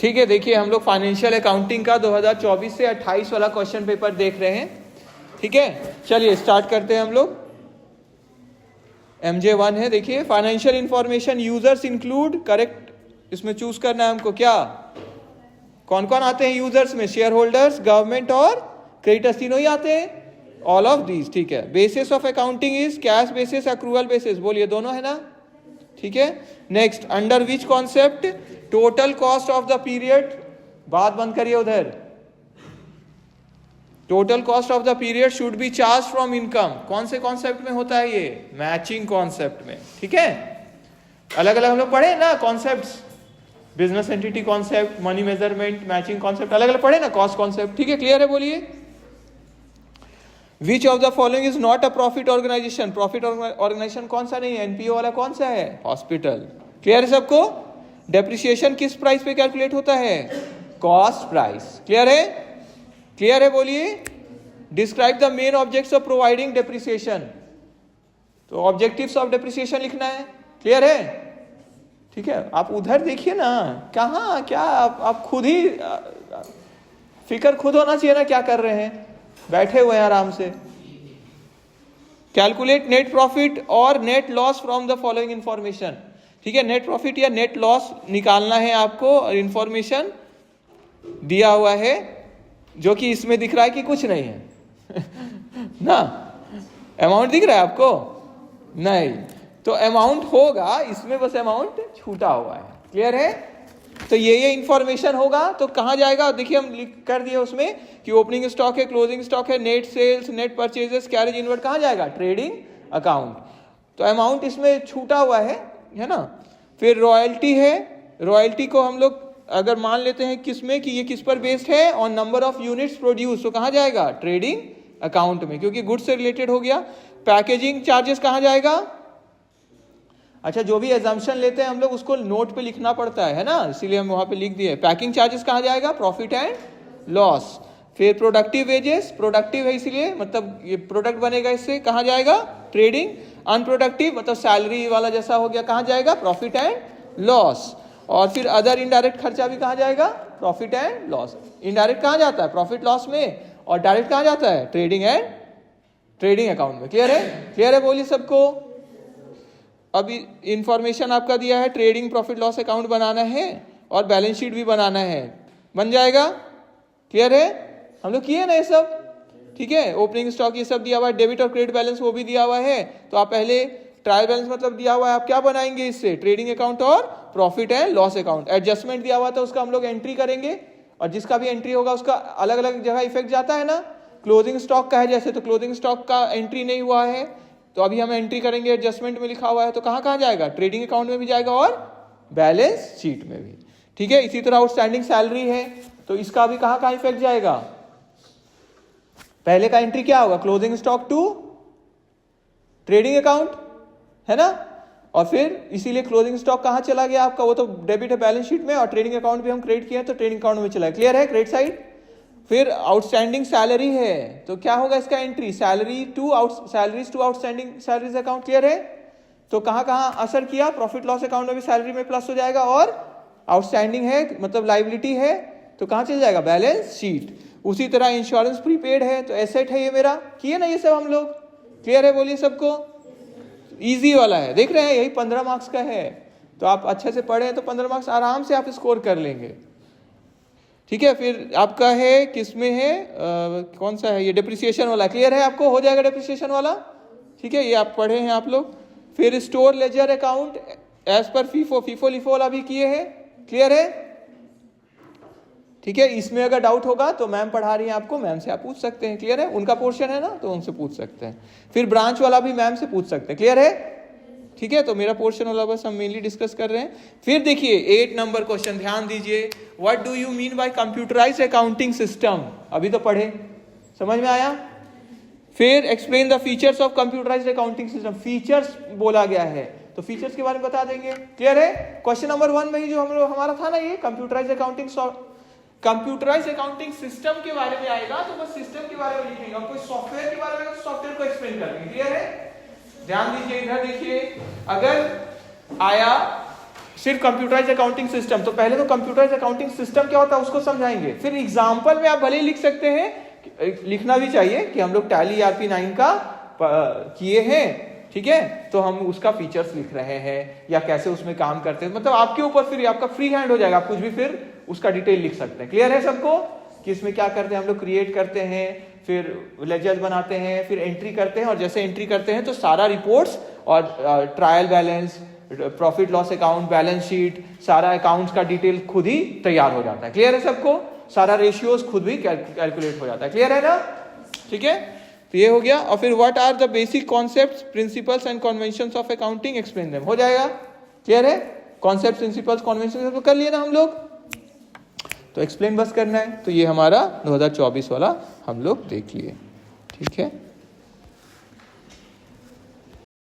ठीक है, देखिए हम लोग फाइनेंशियल अकाउंटिंग का 2024 से 28 वाला क्वेश्चन पेपर देख रहे हैं। ठीक है, चलिए स्टार्ट करते हैं हम लोग। MJ1 है, देखिए financial information users include, correct इसमें चूज करना है हमको। क्या कौन कौन आते हैं यूजर्स में? शेयर होल्डर्स, गवर्नमेंट और क्रेडिटर्स, तीनों ही आते हैं, ऑल ऑफ दीज। ठीक है, basis of accounting is cash basis, accrual basis, बोलिए दोनों है ना। ठीक है, next under which concept total cost of the period, बात बंद करिए उधर, total cost of the period should be charge from income. कौन से कॉन्सेप्ट में होता है ये? मैचिंग कॉन्सेप्ट में। ठीक है, अलग अलग हम लोग पढ़े ना concepts, business entity concept, money measurement, matching concept, अलग अलग पढ़े ना, कॉस्ट कॉन्सेप्ट। ठीक है, क्लियर है? बोलिए which of the following is not a profit organisation. Profit organisation कौन सा नहीं है? एनपीओ वाला कौन सा है? हॉस्पिटल। क्लियर है सबको? डेप्रिसिएशन किस प्राइस पे कैलकुलेट होता है? Cost price. क्लियर है? क्लियर है? बोलिए describe the main objects of providing depreciation. तो ऑब्जेक्टिव्स ऑफ डेप्रिसिएशन लिखना है। क्लियर है? ठीक है, आप उधर देखिए ना, कहाँ क्या आप खुद ही फिक्र खुद होना चाहिए ना, क्या कर रहे हैं, बैठे हुए हैं आराम से। कैलकुलेट नेट प्रॉफिट और net loss from the following information. ठीक है, नेट प्रॉफिट या नेट लॉस निकालना है आपको, और इंफॉर्मेशन दिया हुआ है जो कि इसमें दिख रहा है कि कुछ नहीं है ना। अमाउंट दिख रहा है आपको? नहीं, तो अमाउंट होगा इसमें, बस अमाउंट छूटा हुआ है। क्लियर है? तो ये इंफॉर्मेशन होगा तो कहाँ जाएगा? देखिए हम लिख कर दिए उसमें कि ओपनिंग स्टॉक है, क्लोजिंग स्टॉक है, net sales, net purchases, carriage inward, कहाँ जाएगा? Trading account. तो अमाउंट इसमें छूटा हुआ है ना। फिर रॉयल्टी है, रॉयल्टी को हम लोग अगर मान लेते हैं किसमें कि ये किस पर बेस्ड है? On number of units produce, तो कहाँ जाएगा? ट्रेडिंग अकाउंट में, क्योंकि गुड्स से रिलेटेड हो गया। पैकेजिंग चार्जेस कहाँ जाएगा? अच्छा, जो भी एजम्पशन लेते हैं हम लोग उसको नोट पे लिखना पड़ता है ना, इसीलिए हम वहां पे लिख दिए। पैकिंग चार्जेस कहाँ जाएगा? Profit and loss. फिर प्रोडक्टिव वेजेस, प्रोडक्टिव है इसीलिए, मतलब ये प्रोडक्ट बनेगा, इससे कहाँ जाएगा? ट्रेडिंग। अनप्रोडक्टिव मतलब सैलरी वाला जैसा हो गया, कहाँ जाएगा? Profit and loss. और फिर अदर इनडायरेक्ट खर्चा भी कहाँ जाएगा? Profit and loss. इनडायरेक्ट कहाँ जाता है? प्रॉफिट लॉस में। और डायरेक्ट कहाँ जाता है? ट्रेडिंग अकाउंट में। क्लियर है? क्लियर है? बोलिए सबको। अभी इंफॉर्मेशन आपका दिया है, ट्रेडिंग प्रॉफिट लॉस अकाउंट बनाना है और बैलेंस शीट भी बनाना है, बन जाएगा। क्लियर है? हम लोग किए ना ये सब। ठीक है, ओपनिंग स्टॉक ये सब दिया हुआ है, डेबिट और क्रेडिट बैलेंस वो भी दिया हुआ है। तो आप पहले ट्रायल बैलेंस मतलब दिया हुआ है, आप क्या बनाएंगे इससे? ट्रेडिंग अकाउंट और profit and loss account. Adjustment दिया हुआ था उसका हम लोग एंट्री करेंगे, और जिसका भी एंट्री होगा उसका अलग अलग जगह इफेक्ट जाता है ना। क्लोजिंग स्टॉक का है जैसे, तो क्लोजिंग स्टॉक का एंट्री नहीं हुआ है तो अभी हम एंट्री करेंगे, एडजस्टमेंट में लिखा हुआ है, तो कहाँ कहाँ जाएगा? ट्रेडिंग अकाउंट में भी जाएगा और बैलेंस शीट में भी। ठीक है, इसी तरह आउटस्टैंडिंग सैलरी है तो इसका भी कहाँ कहाँ इफेक्ट जाएगा? पहले का एंट्री क्या होगा? Closing stock to trading account, है ना। और फिर इसीलिए क्लोजिंग स्टॉक कहाँ चला गया आपका? वो तो डेबिट है बैलेंस शीट में, और ट्रेडिंग अकाउंट भी हम क्रेडिट किए तो ट्रेडिंग अकाउंट में चला है। क्लियर है? Credit side. फिर आउटस्टैंडिंग सैलरी है तो क्या होगा इसका entry? Salaries to outstanding salaries account. Clear है? तो कहाँ कहाँ असर किया? प्रॉफिट लॉस अकाउंट में भी सैलरी में प्लस हो जाएगा, और आउटस्टैंडिंग है मतलब लाइबिलिटी है तो कहाँ चल जाएगा? Balance sheet. उसी तरह इंश्योरेंस प्रीपेड है तो एसेट है ये मेरा। किए ना ये सब हम लोग? क्लियर है? बोलिए सबको। इजी वाला है, देख रहे हैं, यही 15 मार्क्स का है, तो आप अच्छे से पढ़े तो 15 मार्क्स आराम से आप स्कोर कर लेंगे। ठीक है, फिर आपका है किसमें है कौन सा है? ये डिप्रिसिएशन वाला। क्लियर है? आपको हो जाएगा डिप्रिसिएशन वाला। ठीक है, ये आप पढ़े हैं आप लोग। फिर store ledger account as per FIFO LIFO वाला भी किए हैं। क्लियर है? ठीक है, इसमें अगर डाउट होगा तो मैम पढ़ा रही हैं आपको, मैम से आप पूछ सकते हैं। क्लियर है? उनका पोर्शन है ना तो उनसे पूछ सकते हैं। फिर ब्रांच वाला भी मैम से पूछ सकते हैं। क्लियर है? ठीक है, तो मेरा पोर्शन वाला बस हम मेनली डिस्कस कर रहे हैं। फिर देखिए 8 नंबर क्वेश्चन, ध्यान दीजिए। What do you mean by computerised accounting system? अभी तो पढ़े, समझ में आया? फिर explain the features of computerised accounting system. Features बोला गया है तो फीचर्स के बारे में बता देंगे। क्लियर है? क्वेश्चन नंबर 1 में ही जो हमारा था ना, ये कंप्यूटराइज्ड अकाउंटिंग सिस्टम के बारे में आएगा, तो बस सिस्टम के बारे में लिखेंगे। और कोई सॉफ्टवेयर के बारे में सॉफ्टवेयर को एक्सप्लेन करेंगे। क्लियर है? ध्यान दीजिए, इधर देखिए, अगर आया सिर्फ कंप्यूटराइज अकाउंटिंग सिस्टम, तो पहले तो कंप्यूटराइज अकाउंटिंग सिस्टम क्या होता है उसको समझाएंगे, फिर एग्जाम्पल में आप भले ही लिख सकते हैं, लिखना भी चाहिए कि हम लोग टैली ERP 9 का किए हैं, ठीक है, तो हम उसका फीचर्स लिख रहे हैं या कैसे उसमें काम करते हैं, मतलब आपके ऊपर फिर आपका फ्री हैंड हो जाएगा, आप कुछ भी फिर उसका डिटेल लिख सकते हैं। क्लियर है सबको कि इसमें क्या करते हैं हम लोग, क्रिएट करते हैं, फिर लेजर बनाते हैं, फिर एंट्री करते हैं, और जैसे एंट्री करते हैं तो सारा रिपोर्ट्स और trial balance, profit loss account, balance sheet, सारा अकाउंट्स का डिटेल खुद ही तैयार हो जाता है। क्लियर है सबको, सारा रेशियोज खुद भी कैलकुलेट हो जाता है। क्लियर है ना, ठीक है, तो ये हो गया। और फिर what are the basic concepts, principles and conventions of accounting, explain them, हो जाएगा। क्लियर है, कॉन्सेप्ट, प्रिंसिपल्स, कन्वेंशन तो कर लिए ना हम लोग, तो एक्सप्लेन बस करना है। तो ये हमारा 2024 वाला हम लोग देख लिए, ठीक है।